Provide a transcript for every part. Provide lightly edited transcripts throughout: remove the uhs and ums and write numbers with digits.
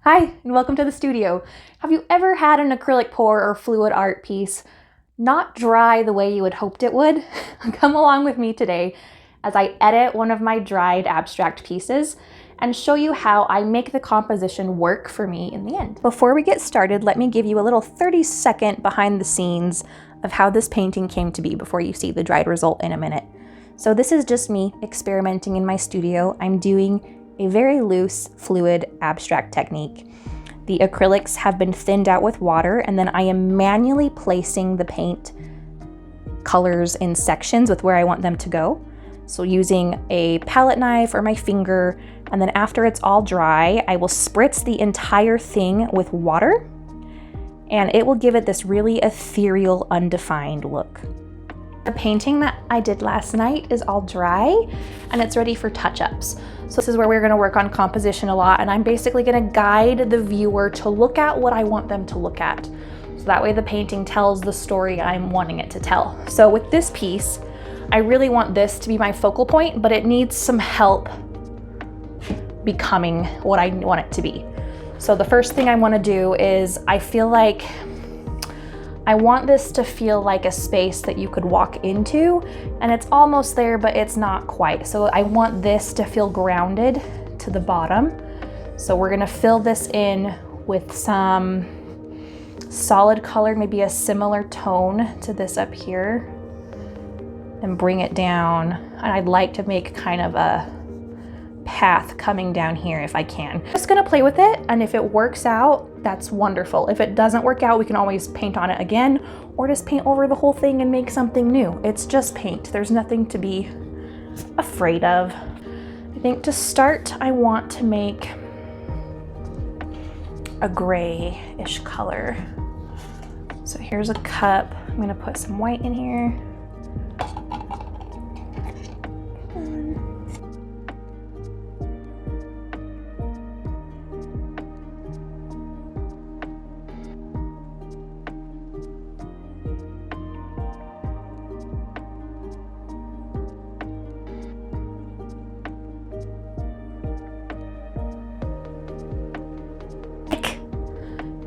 Hi, and welcome to the studio. Have you ever had an acrylic pour or fluid art piece not dry the way you had hoped it would? Come along with me today as I edit one of my dried abstract pieces and show you how I make the composition work for me in the end. Before we get started, let me give you a little 30-second behind the scenes of how this painting came to be before you see the dried result in a minute. So this is just me experimenting in my studio. I'm doing a very loose, fluid, abstract technique. The acrylics have been thinned out with water, and then I am manually placing the paint colors in sections with where I want them to go. So using a palette knife or my finger, and then after it's all dry, I will spritz the entire thing with water, and it will give it this really ethereal, undefined look. The painting that I did last night is all dry and it's ready for touch-ups. So this is where we're gonna work on composition a lot, and I'm basically gonna guide the viewer to look at what I want them to look at. So that way the painting tells the story I'm wanting it to tell. So with this piece, I really want this to be my focal point, but it needs some help becoming what I want it to be. So the first thing I wanna do is I feel like I want this to feel like a space that you could walk into, and it's almost there, but it's not quite. So I want this to feel grounded to the bottom. So we're gonna fill this in with some solid color, maybe a similar tone to this up here, and bring it down. And I'd like to make kind of a path coming down here if I can. Just gonna play with it, and if it works out, that's wonderful. If it doesn't work out, we can always paint on it again, or just paint over the whole thing and make something new. It's just paint. There's nothing to be afraid of. I think to start, I want to make a grayish color. So here's a cup. I'm gonna put some white in here.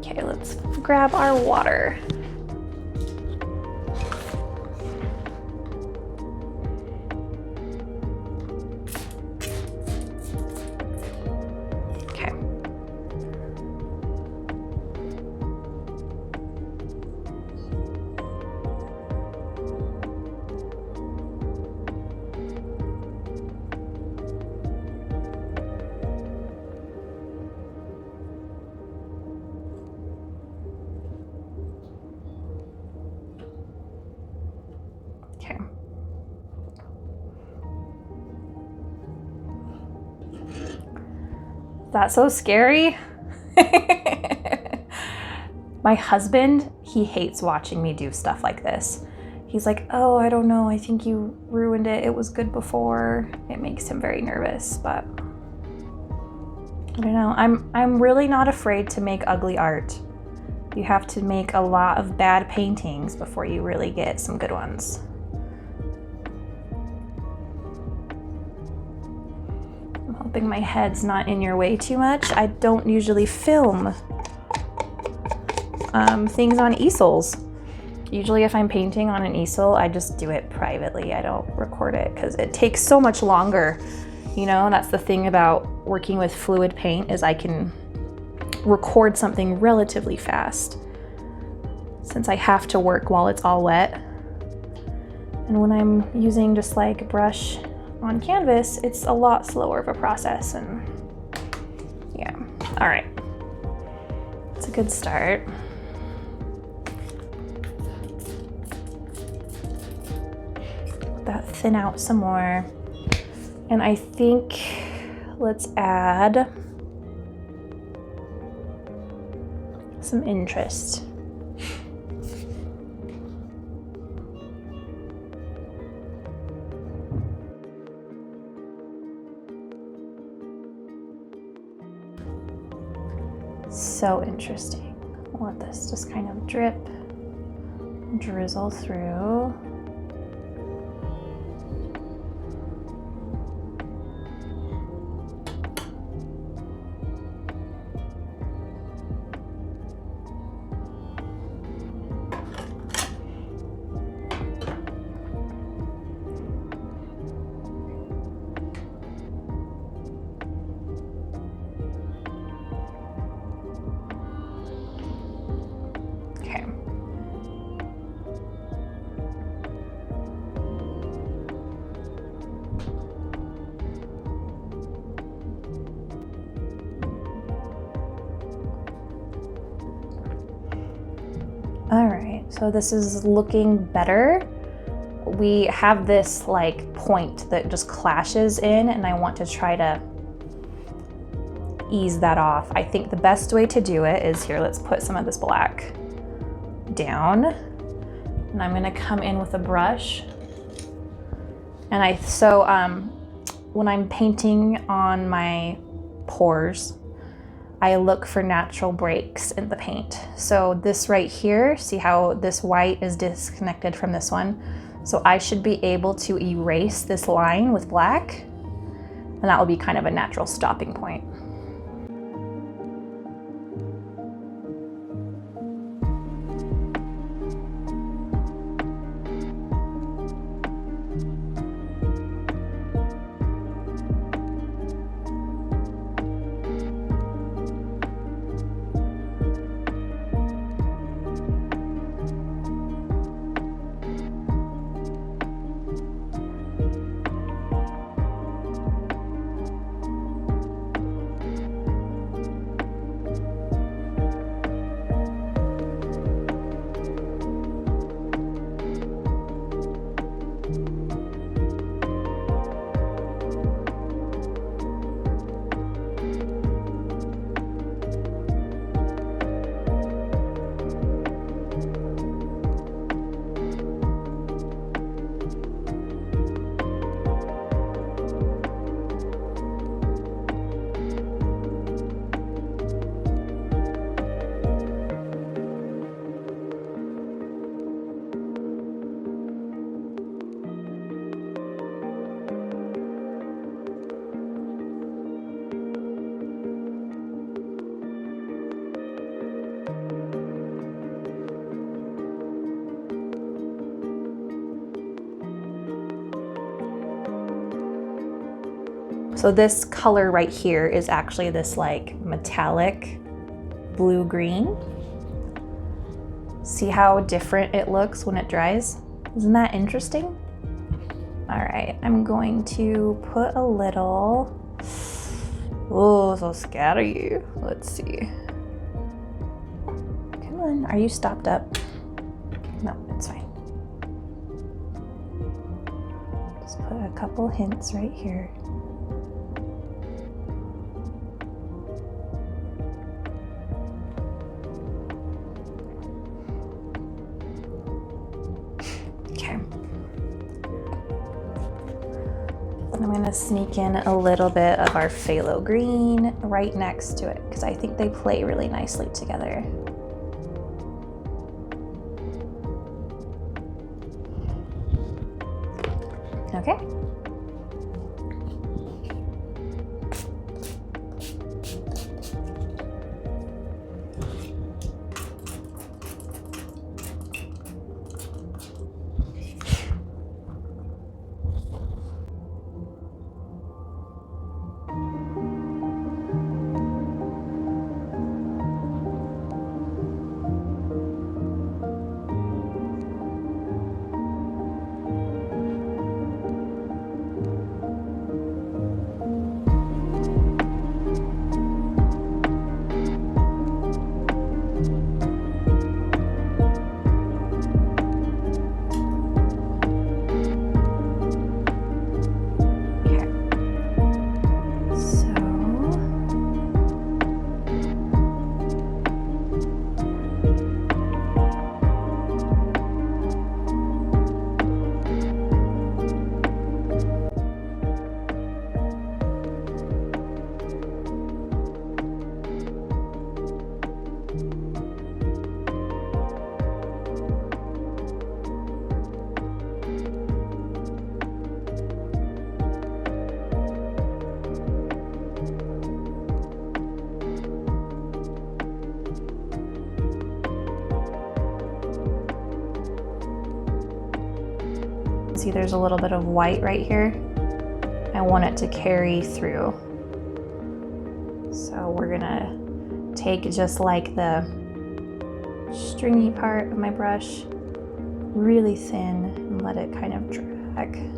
Okay, let's grab our water. Okay. Okay. Is that so scary? My husband, he hates watching me do stuff like this. He's like, oh, I don't know, I think you ruined it. It was good before. It makes him very nervous, but I don't know. I'm really not afraid to make ugly art. You have to make a lot of bad paintings before you really get some good ones. I'm hoping my head's not in your way too much. I don't usually film things on easels. Usually if I'm painting on an easel, I just do it privately. I don't record it because it takes so much longer. You know, that's the thing about working with fluid paint, is I can record something relatively fast since I have to work while it's all wet. And when I'm using just like a brush on canvas, it's a lot slower of a process, and yeah. All right, that's a good start. Let that thin out some more. And I think let's add some interest. So interesting. Let this just kind of drip, drizzle through. All right, so this is looking better. We have this like point that just clashes in, and I want to try to ease that off. I think the best way to do it is here, let's put some of this black down, and I'm gonna come in with a brush. And when I'm painting on my pores, I look for natural breaks in the paint. So this right here, see how this white is disconnected from this one? So I should be able to erase this line with black, and that will be kind of a natural stopping point. So this color right here is actually this like metallic blue-green. See how different it looks when it dries? Isn't that interesting? All right, I'm going to put a little, oh, so scary. Let's see. Come on, are you stopped up? No, it's fine. Just put a couple hints right here. I'm gonna sneak in a little bit of our phthalo green right next to it because I think they play really nicely together. Okay. See, there's a little bit of white right here. I want it to carry through. So we're gonna take just like the stringy part of my brush, really thin, and let it kind of drag.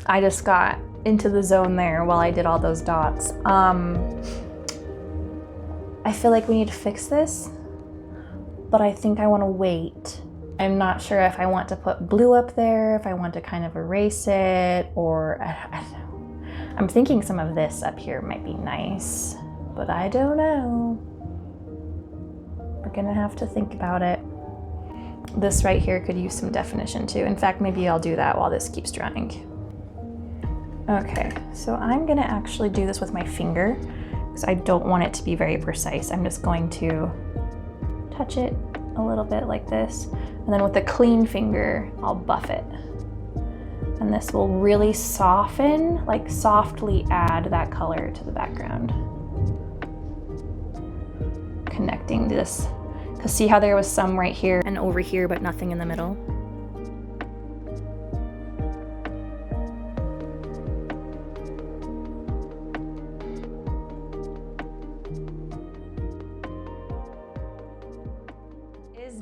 I just got into the zone there while I did all those dots. I feel like we need to fix this, but I think I want to wait. I'm not sure if I want to put blue up there, if I want to kind of erase it, or I don't know. I'm thinking some of this up here might be nice, but I don't know. We're gonna have to think about it. This right here could use some definition too. In fact, maybe I'll do that while this keeps drying. Okay, so I'm gonna actually do this with my finger because I don't want it to be very precise. I'm just going to touch it a little bit like this, and then with a clean finger, I'll buff it. And this will really soften, like softly add that color to the background. Connecting this, because see how there was some right here and over here, but nothing in the middle?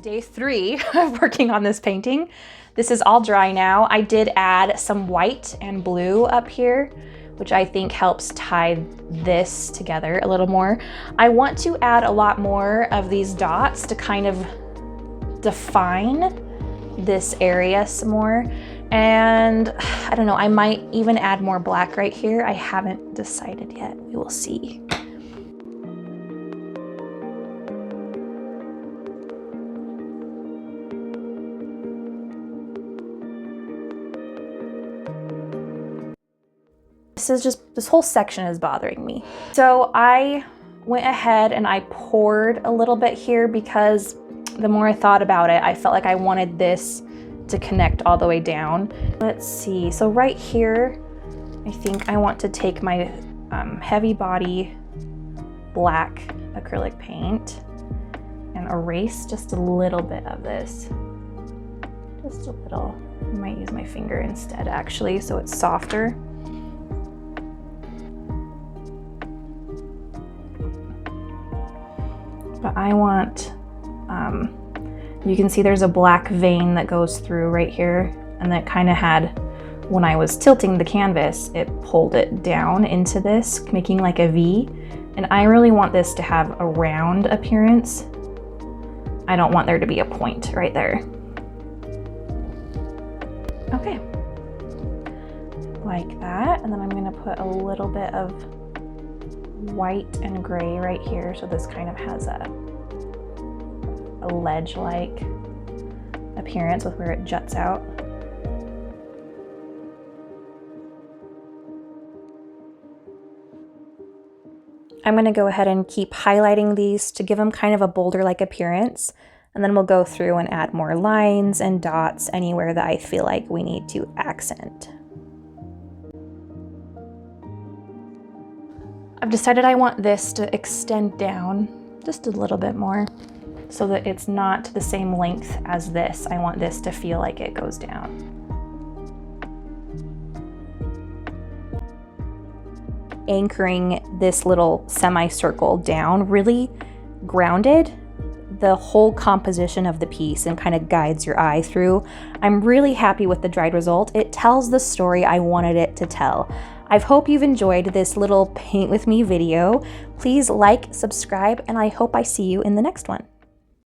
Day 3 of working on this painting. This is all dry now. I did add some white and blue up here, which I think helps tie this together a little more. I want to add a lot more of these dots to kind of define this area some more. And I don't know, I might even add more black right here. I haven't decided yet. We will see. This whole section is bothering me. So I went ahead and I poured a little bit here because the more I thought about it, I felt like I wanted this to connect all the way down. Let's see, so right here, I think I want to take my heavy body black acrylic paint and erase just a little bit of this. Just a little. I might use my finger instead actually, so it's softer. But I want, you can see there's a black vein that goes through right here, and that kind of had, when I was tilting the canvas, it pulled it down into this, making like a V. And I really want this to have a round appearance. I don't want there to be a point right there. Okay, like that. And then I'm gonna put a little bit of white and gray right here, so this kind of has a ledge-like appearance with where it juts out. I'm going to go ahead and keep highlighting these to give them kind of a boulder-like appearance, and then we'll go through and add more lines and dots anywhere that I feel like we need to accent. I've decided I want this to extend down just a little bit more so that it's not the same length as this. I want this to feel like it goes down. Anchoring this little semicircle down really grounded the whole composition of the piece and kind of guides your eye through. I'm really happy with the dried result. It tells the story I wanted it to tell. I hope you've enjoyed this little paint with me video. Please like, subscribe, and I hope I see you in the next one.